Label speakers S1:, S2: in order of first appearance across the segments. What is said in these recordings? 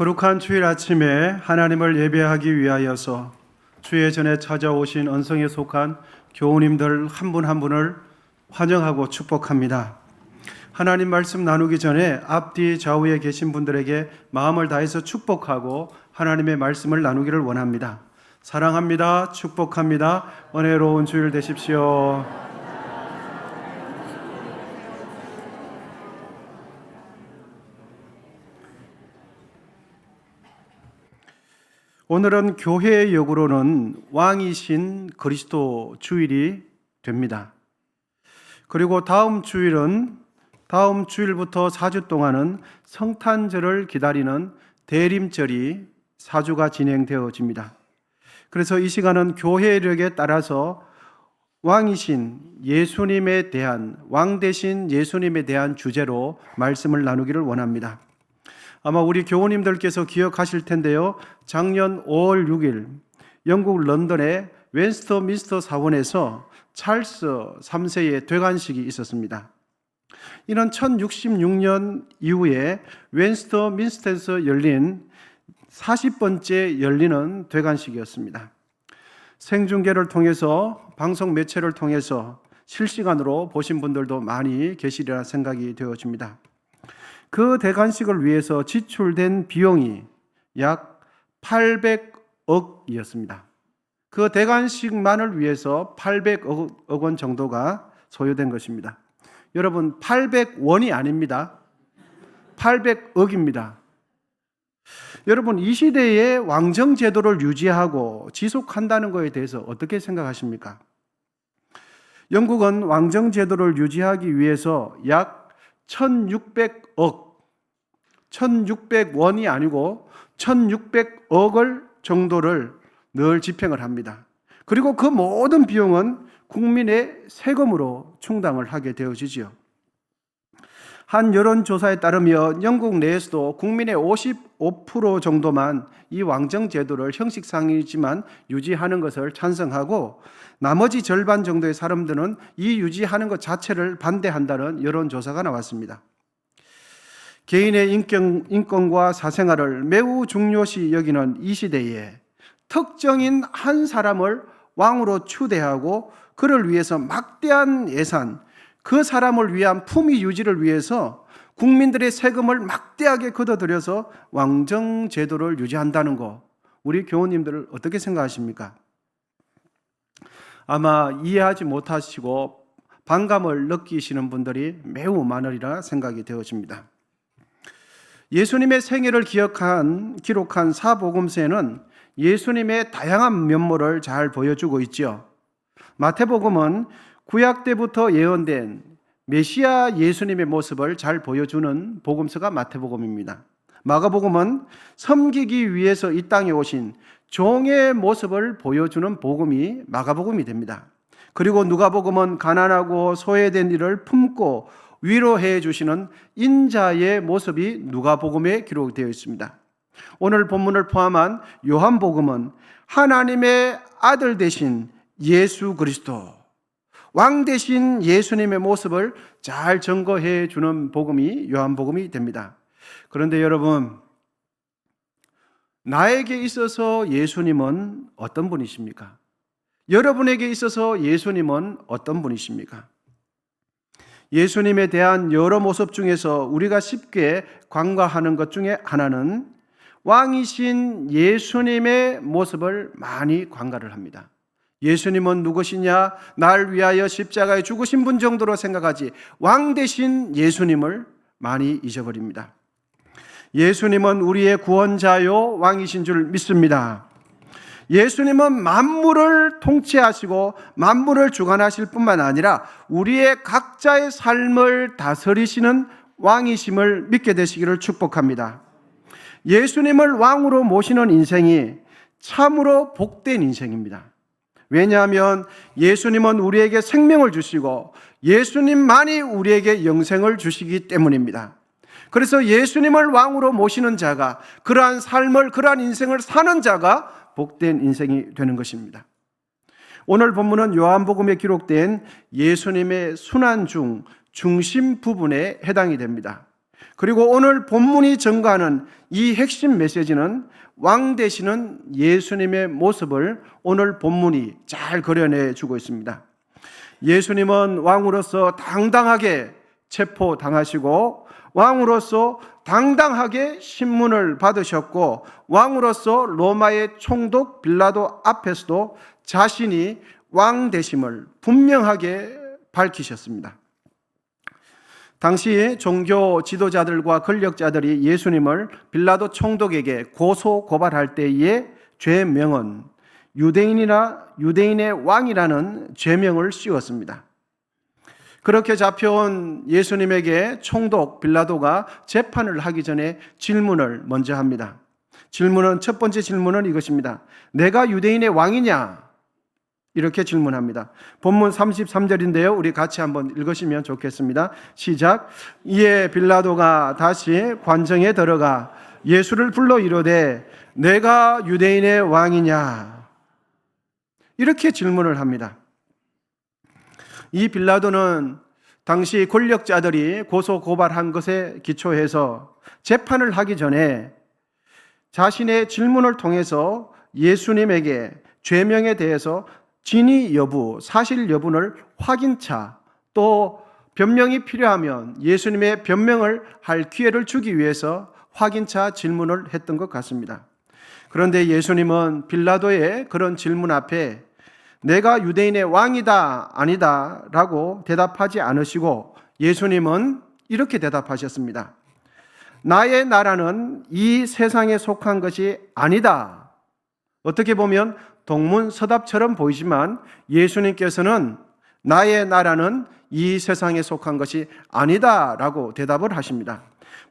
S1: 거룩한 주일 아침에 하나님을 예배하기 위하여서 주의 전에 찾아오신 언성에 속한 교우님들 한 분 한 분을 환영하고 축복합니다. 하나님 말씀 나누기 전에 앞뒤 좌우에 계신 분들에게 마음을 다해서 축복하고 하나님의 말씀을 나누기를 원합니다. 사랑합니다. 축복합니다. 은혜로운 주일 되십시오. 오늘은 교회의 역으로는 왕이신 그리스도 주일이 됩니다. 그리고 다음 주일부터 4주 동안은 성탄절을 기다리는 대림절이 4주가 진행되어집니다. 그래서 이 시간은 교회력에 따라서 왕이신 예수님에 대한, 왕 대신 예수님에 대한 주제로 말씀을 나누기를 원합니다. 아마 우리 교우님들께서 기억하실 텐데요. 작년 5월 6일 영국 런던의 웨스트민스터 사원에서 찰스 3세의 퇴관식이 있었습니다. 이는 1066년 이후에 웨스트민스터에서 열린 40번째 열리는 퇴관식이었습니다. 생중계를 통해서 방송 매체를 통해서 실시간으로 보신 분들도 많이 계시리라 생각이 되어집니다. 그 대관식을 위해서 지출된 비용이 약 800억이었습니다. 그 대관식만을 위해서 800억 원 정도가 소요된 것입니다. 여러분, 800원이 아닙니다. 800억입니다. 여러분, 이 시대에 왕정 제도를 유지하고 지속한다는 것에 대해서 어떻게 생각하십니까? 영국은 왕정 제도를 유지하기 위해서 약 1600원이 아니고 1600억을 정도를 늘 집행을 합니다. 그리고 그 모든 비용은 국민의 세금으로 충당을 하게 되어지지요. 한 여론조사에 따르면 영국 내에서도 국민의 55% 정도만 이 왕정 제도를 형식상이지만 유지하는 것을 찬성하고 나머지 절반 정도의 사람들은 이 유지하는 것 자체를 반대한다는 여론조사가 나왔습니다. 개인의 인권과 사생활을 매우 중요시 여기는 이 시대에 특정인 한 사람을 왕으로 추대하고 그를 위해서 막대한 예산, 그 사람을 위한 품위 유지를 위해서 국민들의 세금을 막대하게 걷어들여서 왕정 제도를 유지한다는 거, 우리 교우님들은 어떻게 생각하십니까? 아마 이해하지 못하시고 반감을 느끼시는 분들이 매우 많으리라 생각이 되어집니다. 예수님의 생애를 기록한 사복음서에는 예수님의 다양한 면모를 잘 보여주고 있죠. 마태복음은 구약 때부터 예언된 메시아 예수님의 모습을 잘 보여주는 복음서가 마태복음입니다. 마가복음은 섬기기 위해서 이 땅에 오신 종의 모습을 보여주는 복음이 마가복음이 됩니다. 그리고 누가복음은 가난하고 소외된 이를 품고 위로해 주시는 인자의 모습이 누가복음에 기록되어 있습니다. 오늘 본문을 포함한 요한복음은 하나님의 아들 되신 예수 그리스도, 왕 되신 예수님의 모습을 잘 증거해 주는 복음이 요한복음이 됩니다. 그런데 여러분, 나에게 있어서 예수님은 어떤 분이십니까? 여러분에게 있어서 예수님은 어떤 분이십니까? 예수님에 대한 여러 모습 중에서 우리가 쉽게 관과하는 것 중에 하나는 왕이신 예수님의 모습을 많이 관과를 합니다. 예수님은 누구시냐? 날 위하여 십자가에 죽으신 분 정도로 생각하지 왕 되신 예수님을 많이 잊어버립니다. 예수님은 우리의 구원자요 왕이신 줄 믿습니다. 예수님은 만물을 통치하시고 만물을 주관하실 뿐만 아니라 우리의 각자의 삶을 다스리시는 왕이심을 믿게 되시기를 축복합니다. 예수님을 왕으로 모시는 인생이 참으로 복된 인생입니다. 왜냐하면 예수님은 우리에게 생명을 주시고 예수님만이 우리에게 영생을 주시기 때문입니다. 그래서 예수님을 왕으로 모시는 자가, 그러한 삶을, 그러한 인생을 사는 자가 복된 인생이 되는 것입니다. 오늘 본문은 요한복음에 기록된 예수님의 순환 중심 부분에 해당이 됩니다. 그리고 오늘 본문이 전가하는 이 핵심 메시지는 왕 되시는 예수님의 모습을 오늘 본문이 잘 그려내 주고 있습니다. 예수님은 왕으로서 당당하게 체포당하시고 왕으로서 당당하게 신문을 받으셨고 왕으로서 로마의 총독 빌라도 앞에서도 자신이 왕 되심을 분명하게 밝히셨습니다. 당시 종교 지도자들과 권력자들이 예수님을 빌라도 총독에게 고소 고발할 때의 죄명은 유대인이나 유대인의 왕이라는 죄명을 씌웠습니다. 그렇게 잡혀온 예수님에게 총독 빌라도가 재판을 하기 전에 질문을 먼저 합니다. 첫 번째 질문은 이것입니다. 내가 유대인의 왕이냐? 이렇게 질문합니다. 본문 33절인데요. 우리 같이 한번 읽으시면 좋겠습니다. 시작. 이에 빌라도가 다시 관정에 들어가 예수를 불러 이르되 내가 유대인의 왕이냐? 이렇게 질문을 합니다. 이 빌라도는 당시 권력자들이 고소 고발한 것에 기초해서 재판을 하기 전에 자신의 질문을 통해서 예수님에게 죄명에 대해서 진위 여부, 사실 여부를 확인차 또 변명이 필요하면 예수님의 변명을 할 기회를 주기 위해서 확인차 질문을 했던 것 같습니다. 그런데 예수님은 빌라도의 그런 질문 앞에 내가 유대인의 왕이다 아니다 라고 대답하지 않으시고 예수님은 이렇게 대답하셨습니다. 나의 나라는 이 세상에 속한 것이 아니다. 어떻게 보면 동문서답처럼 보이지만 예수님께서는 나의 나라는 이 세상에 속한 것이 아니다 라고 대답을 하십니다.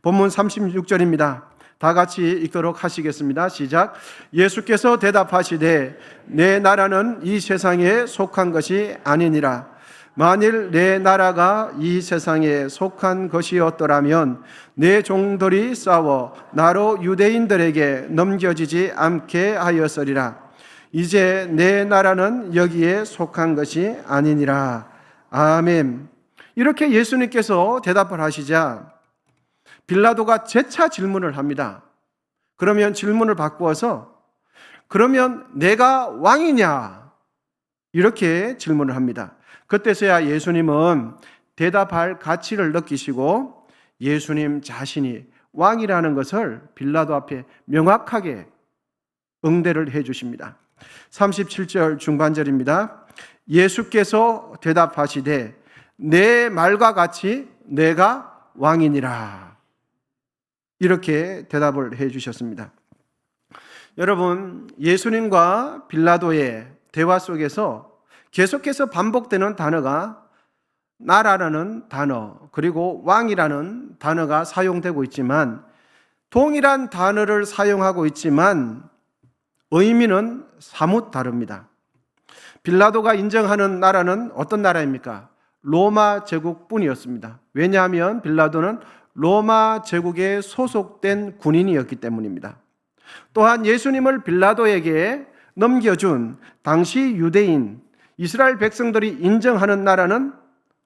S1: 본문 36절입니다. 다 같이 읽도록 하시겠습니다. 시작. 예수께서 대답하시되 내 나라는 이 세상에 속한 것이 아니니라. 만일 내 나라가 이 세상에 속한 것이었더라면 내 종들이 싸워 나로 유대인들에게 넘겨지지 않게 하였으리라. 이제 내 나라는 여기에 속한 것이 아니니라. 아멘. 이렇게 예수님께서 대답을 하시자 빌라도가 재차 질문을 합니다. 그러면 질문을 바꾸어서 그러면 내가 왕이냐? 이렇게 질문을 합니다. 그때서야 예수님은 대답할 가치를 느끼시고 예수님 자신이 왕이라는 것을 빌라도 앞에 명확하게 응대를 해 주십니다. 37절 중반절입니다. 예수께서 대답하시되 내 말과 같이 내가 왕이니라. 이렇게 대답을 해 주셨습니다. 여러분, 예수님과 빌라도의 대화 속에서 계속해서 반복되는 단어가 나라라는 단어 그리고 왕이라는 단어가 사용되고 있지만 동일한 단어를 사용하고 있지만 의미는 사뭇 다릅니다. 빌라도가 인정하는 나라는 어떤 나라입니까? 로마 제국뿐이었습니다. 왜냐하면 빌라도는 로마 제국에 소속된 군인이었기 때문입니다. 또한 예수님을 빌라도에게 넘겨준 당시 유대인, 이스라엘 백성들이 인정하는 나라는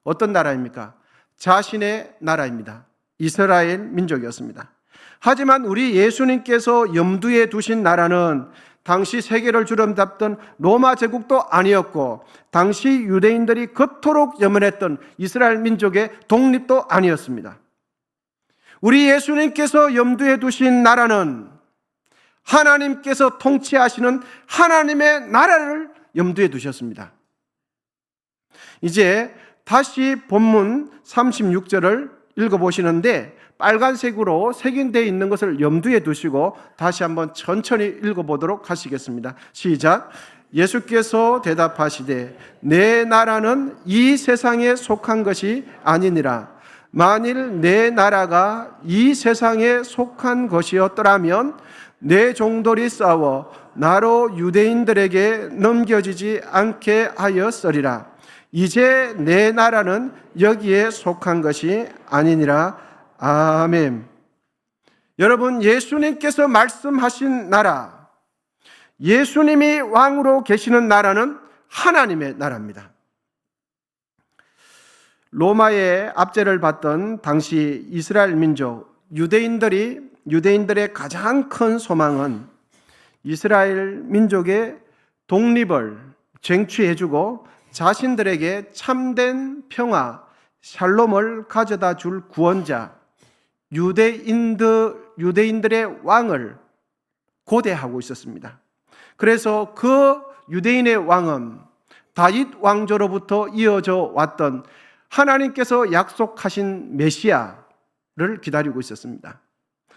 S1: 어떤 나라입니까? 자신의 나라입니다. 이스라엘 민족이었습니다. 하지만 우리 예수님께서 염두에 두신 나라는 당시 세계를 주름잡던 로마 제국도 아니었고 당시 유대인들이 그토록 염원했던 이스라엘 민족의 독립도 아니었습니다. 우리 예수님께서 염두에 두신 나라는 하나님께서 통치하시는 하나님의 나라를 염두에 두셨습니다. 이제 다시 본문 36절을 읽어보시는데 빨간색으로 색인되어 있는 것을 염두에 두시고 다시 한번 천천히 읽어보도록 하시겠습니다. 시작. 예수께서 대답하시되 내 나라는 이 세상에 속한 것이 아니니라. 만일 내 나라가 이 세상에 속한 것이었더라면 내 종들이 싸워 나로 유대인들에게 넘겨지지 않게 하였으리라. 이제 내 나라는 여기에 속한 것이 아니니라. 아멘. 여러분, 예수님께서 말씀하신 나라, 예수님이 왕으로 계시는 나라는 하나님의 나라입니다. 로마의 압제를 받던 당시 이스라엘 민족 유대인들의 가장 큰 소망은 이스라엘 민족의 독립을 쟁취해주고 자신들에게 참된 평화, 샬롬을 가져다 줄 구원자, 유대인들의 왕을 고대하고 있었습니다. 그래서 그 유대인의 왕은 다윗 왕조로부터 이어져 왔던 하나님께서 약속하신 메시아를 기다리고 있었습니다.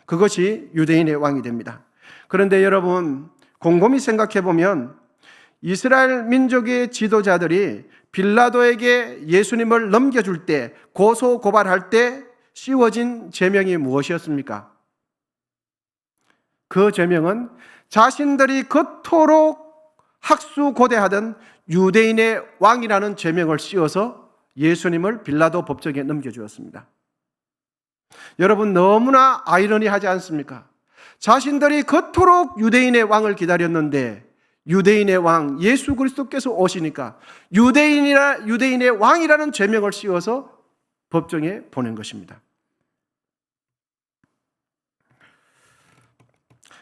S1: 그것이 유대인의 왕이 됩니다. 그런데 여러분, 곰곰이 생각해 보면 이스라엘 민족의 지도자들이 빌라도에게 예수님을 넘겨줄 때, 고소 고발할 때 씌워진 제명이 무엇이었습니까? 그 제명은 자신들이 그토록 학수고대하던 유대인의 왕이라는 제명을 씌워서 예수님을 빌라도 법정에 넘겨주었습니다. 여러분, 너무나 아이러니하지 않습니까? 자신들이 그토록 유대인의 왕을 기다렸는데 유대인의 왕 예수 그리스도께서 오시니까 유대인의 왕이라는 제명을 씌워서 법정에 보낸 것입니다.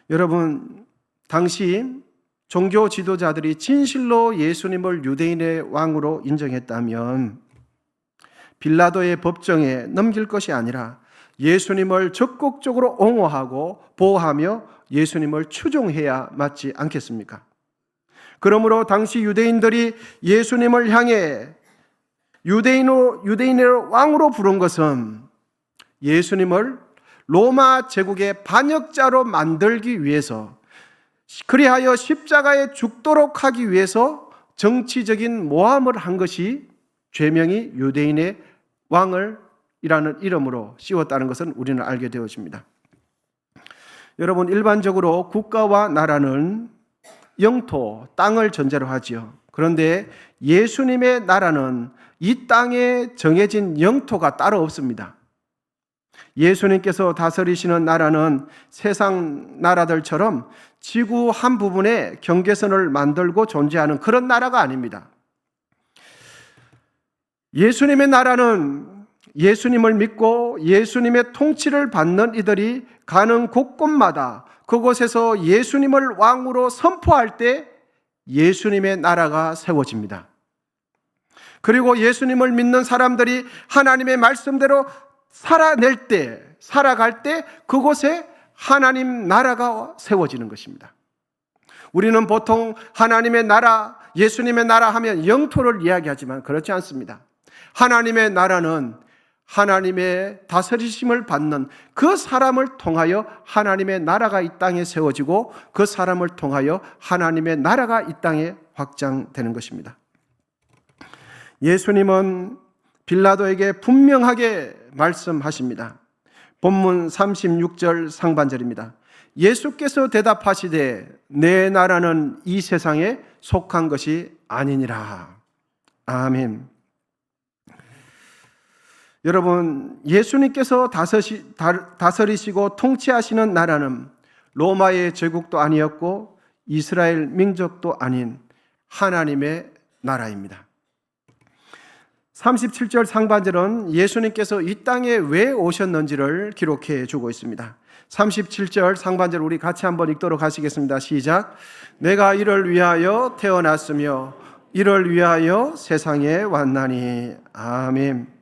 S1: 여러분, 당시 종교 지도자들이 진실로 예수님을 유대인의 왕으로 인정했다면 빌라도의 법정에 넘길 것이 아니라 예수님을 적극적으로 옹호하고 보호하며 예수님을 추종해야 맞지 않겠습니까? 그러므로 당시 유대인들이 예수님을 향해 유대인의 왕으로 부른 것은 예수님을 로마 제국의 반역자로 만들기 위해서, 그리하여 십자가에 죽도록 하기 위해서 정치적인 모함을 한 것이 죄명이 유대인의 왕을 이라는 이름으로 씌웠다는 것은 우리는 알게 되어집니다. 여러분, 일반적으로 국가와 나라는 영토, 땅을 전제로 하지요. 그런데 예수님의 나라는 이 땅에 정해진 영토가 따로 없습니다. 예수님께서 다스리시는 나라는 세상 나라들처럼 지구 한 부분에 경계선을 만들고 존재하는 그런 나라가 아닙니다. 예수님의 나라는 예수님을 믿고 예수님의 통치를 받는 이들이 가는 곳곳마다 그곳에서 예수님을 왕으로 선포할 때 예수님의 나라가 세워집니다. 그리고 예수님을 믿는 사람들이 하나님의 말씀대로 살아갈 때 그곳에 하나님 나라가 세워지는 것입니다. 우리는 보통 하나님의 나라, 예수님의 나라 하면 영토를 이야기하지만 그렇지 않습니다. 하나님의 나라는 하나님의 다스리심을 받는 그 사람을 통하여 하나님의 나라가 이 땅에 세워지고 그 사람을 통하여 하나님의 나라가 이 땅에 확장되는 것입니다. 예수님은 빌라도에게 분명하게 말씀하십니다. 본문 36절 상반절입니다. 예수께서 대답하시되 내 나라는 이 세상에 속한 것이 아니니라. 아멘. 여러분, 예수님께서 다스리시고 통치하시는 나라는 로마의 제국도 아니었고 이스라엘 민족도 아닌 하나님의 나라입니다. 37절 상반절은 예수님께서 이 땅에 왜 오셨는지를 기록해 주고 있습니다. 37절 상반절 우리 같이 한번 읽도록 하시겠습니다. 시작. 내가 이를 위하여 태어났으며 이를 위하여 세상에 왔나니. 아멘.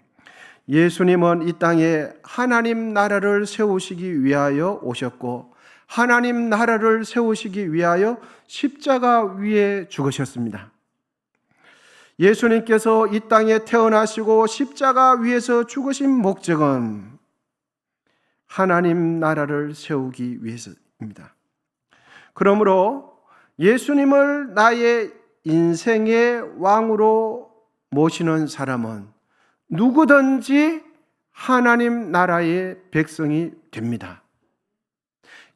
S1: 예수님은 이 땅에 하나님 나라를 세우시기 위하여 오셨고 하나님 나라를 세우시기 위하여 십자가 위에 죽으셨습니다. 예수님께서 이 땅에 태어나시고 십자가 위에서 죽으신 목적은 하나님 나라를 세우기 위해서입니다. 그러므로 예수님을 나의 인생의 왕으로 모시는 사람은 누구든지 하나님 나라의 백성이 됩니다.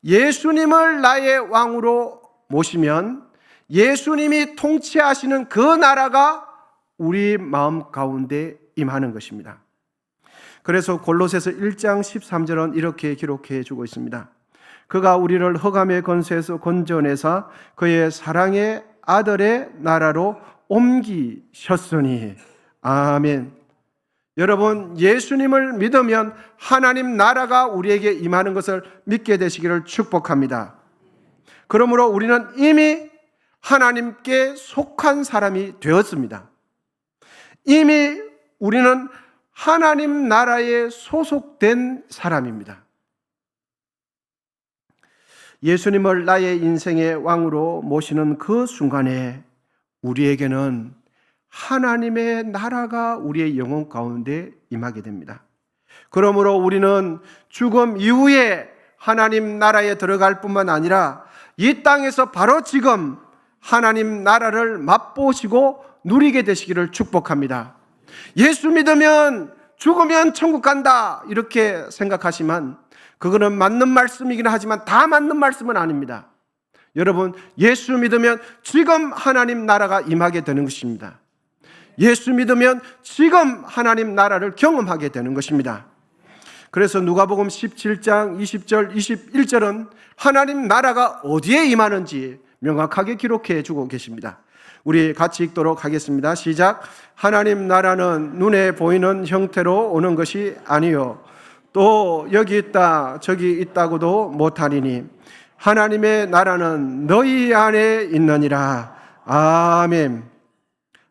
S1: 예수님을 나의 왕으로 모시면 예수님이 통치하시는 그 나라가 우리 마음 가운데 임하는 것입니다. 그래서 골로새서 1장 13절은 이렇게 기록해 주고 있습니다. 그가 우리를 흑암의 권세에서 건져내사 그의 사랑의 아들의 나라로 옮기셨으니. 아멘. 여러분, 예수님을 믿으면 하나님 나라가 우리에게 임하는 것을 믿게 되시기를 축복합니다. 그러므로 우리는 이미 하나님께 속한 사람이 되었습니다. 이미 우리는 하나님 나라에 소속된 사람입니다. 예수님을 나의 인생의 왕으로 모시는 그 순간에 우리에게는 하나님의 나라가 우리의 영혼 가운데 임하게 됩니다. 그러므로 우리는 죽음 이후에 하나님 나라에 들어갈 뿐만 아니라 이 땅에서 바로 지금 하나님 나라를 맛보시고 누리게 되시기를 축복합니다. 예수 믿으면 죽으면 천국 간다 이렇게 생각하시면 그거는 맞는 말씀이긴 하지만 다 맞는 말씀은 아닙니다. 여러분, 예수 믿으면 지금 하나님 나라가 임하게 되는 것입니다. 예수 믿으면 지금 하나님 나라를 경험하게 되는 것입니다. 그래서 누가복음 17장 20절 21절은 하나님 나라가 어디에 임하는지 명확하게 기록해 주고 계십니다. 우리 같이 읽도록 하겠습니다. 시작. 하나님 나라는 눈에 보이는 형태로 오는 것이 아니요 또 여기 있다 저기 있다고도 못하리니 하나님의 나라는 너희 안에 있느니라. 아멘.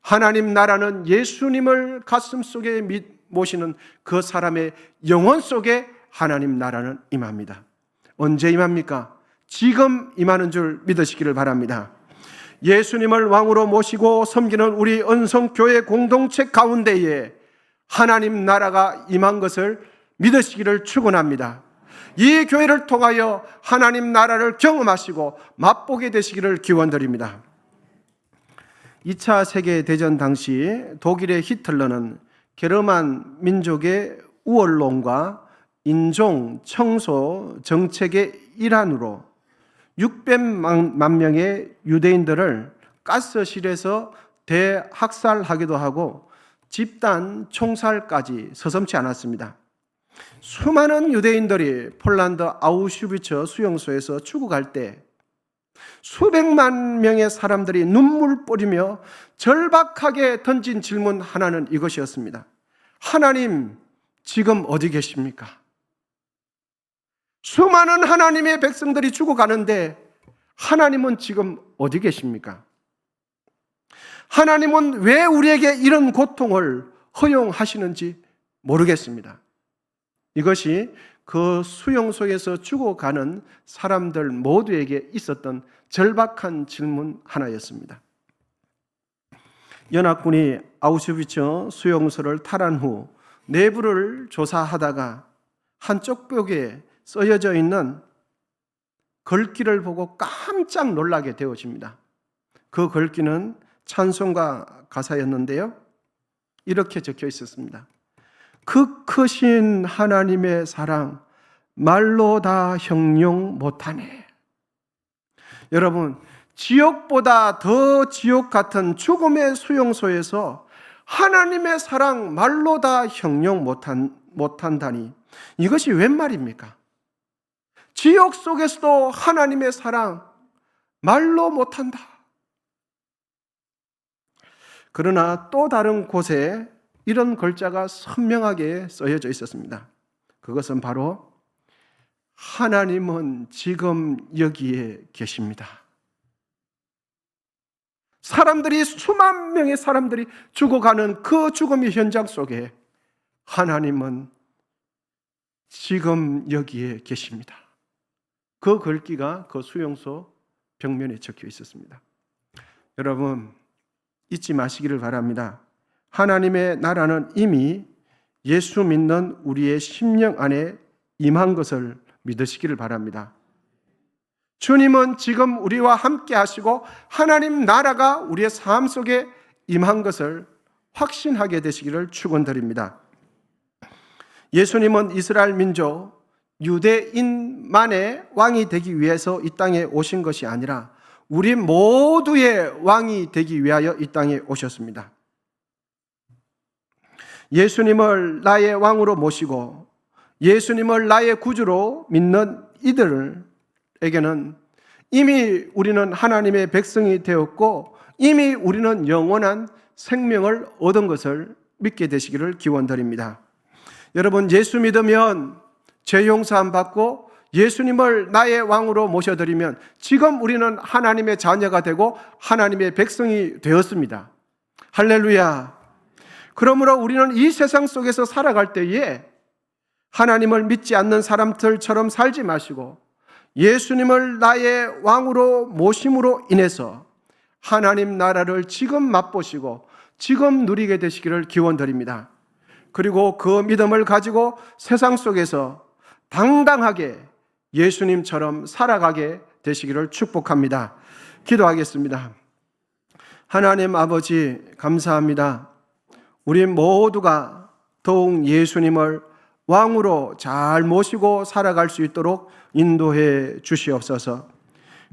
S1: 하나님 나라는 예수님을 가슴속에 모시는 그 사람의 영혼 속에 하나님 나라는 임합니다. 언제 임합니까? 지금 임하는 줄 믿으시기를 바랍니다. 예수님을 왕으로 모시고 섬기는 우리 언성교회 공동체 가운데에 하나님 나라가 임한 것을 믿으시기를 축원합니다. 이 교회를 통하여 하나님 나라를 경험하시고 맛보게 되시기를 기원드립니다. 2차 세계대전 당시 독일의 히틀러는 게르만 민족의 우월론과 인종 청소 정책의 일환으로 600만 명의 유대인들을 가스실에서 대학살하기도 하고 집단 총살까지 서슴지 않았습니다. 수많은 유대인들이 폴란드 아우슈비츠 수용소에서 죽어갈 때 수백만 명의 사람들이 눈물 뿌리며 절박하게 던진 질문 하나는 이것이었습니다. 하나님, 지금 어디 계십니까? 수많은 하나님의 백성들이 죽어가는데 하나님은 지금 어디 계십니까? 하나님은 왜 우리에게 이런 고통을 허용하시는지 모르겠습니다. 이것이 그 수용소에서 죽어가는 사람들 모두에게 있었던 절박한 질문 하나였습니다. 연합군이 아우슈비츠 수용소를 탈환 후 내부를 조사하다가 한쪽 벽에 쓰여져 있는 글귀를 보고 깜짝 놀라게 되어집니다. 그 글귀는 찬송가 가사였는데요. 이렇게 적혀 있었습니다. 그 크신 하나님의 사랑 말로 다 형용 못하네. 여러분, 지옥보다 더 지옥 같은 죽음의 수용소에서 하나님의 사랑 말로 다 형용 못한다니 이것이 웬 말입니까? 지옥 속에서도 하나님의 사랑 말로 못한다. 그러나 또 다른 곳에 이런 글자가 선명하게 쓰여져 있었습니다. 그것은 바로 하나님은 지금 여기에 계십니다. 사람들이 수만 명의 사람들이 죽어가는 그 죽음의 현장 속에 하나님은 지금 여기에 계십니다. 그 글귀가 그 수용소 벽면에 적혀 있었습니다. 여러분, 잊지 마시기를 바랍니다. 하나님의 나라는 이미 예수 믿는 우리의 심령 안에 임한 것을 믿으시기를 바랍니다. 주님은 지금 우리와 함께 하시고 하나님 나라가 우리의 삶 속에 임한 것을 확신하게 되시기를 축원드립니다. 예수님은 이스라엘 민족 유대인만의 왕이 되기 위해서 이 땅에 오신 것이 아니라 우리 모두의 왕이 되기 위하여 이 땅에 오셨습니다. 예수님을 나의 왕으로 모시고 예수님을 나의 구주로 믿는 이들에게는 이미 우리는 하나님의 백성이 되었고 이미 우리는 영원한 생명을 얻은 것을 믿게 되시기를 기원드립니다. 여러분, 예수 믿으면 죄 용서함 받고 예수님을 나의 왕으로 모셔드리면 지금 우리는 하나님의 자녀가 되고 하나님의 백성이 되었습니다. 할렐루야. 그러므로 우리는 이 세상 속에서 살아갈 때에 하나님을 믿지 않는 사람들처럼 살지 마시고 예수님을 나의 왕으로 모심으로 인해서 하나님 나라를 지금 맛보시고 지금 누리게 되시기를 기원드립니다. 그리고 그 믿음을 가지고 세상 속에서 당당하게 예수님처럼 살아가게 되시기를 축복합니다. 기도하겠습니다. 하나님 아버지, 감사합니다. 우리 모두가 더욱 예수님을 왕으로 잘 모시고 살아갈 수 있도록 인도해 주시옵소서.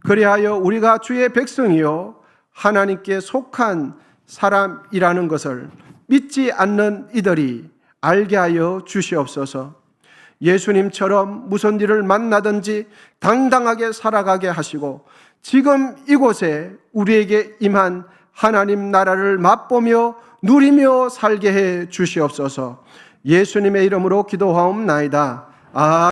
S1: 그리하여 우리가 주의 백성이요 하나님께 속한 사람이라는 것을 믿지 않는 이들이 알게 하여 주시옵소서. 예수님처럼 무슨 일을 만나든지 당당하게 살아가게 하시고 지금 이곳에 우리에게 임한 하나님 나라를 맛보며 누리며 살게 해 주시옵소서. 예수님의 이름으로 기도하옵나이다.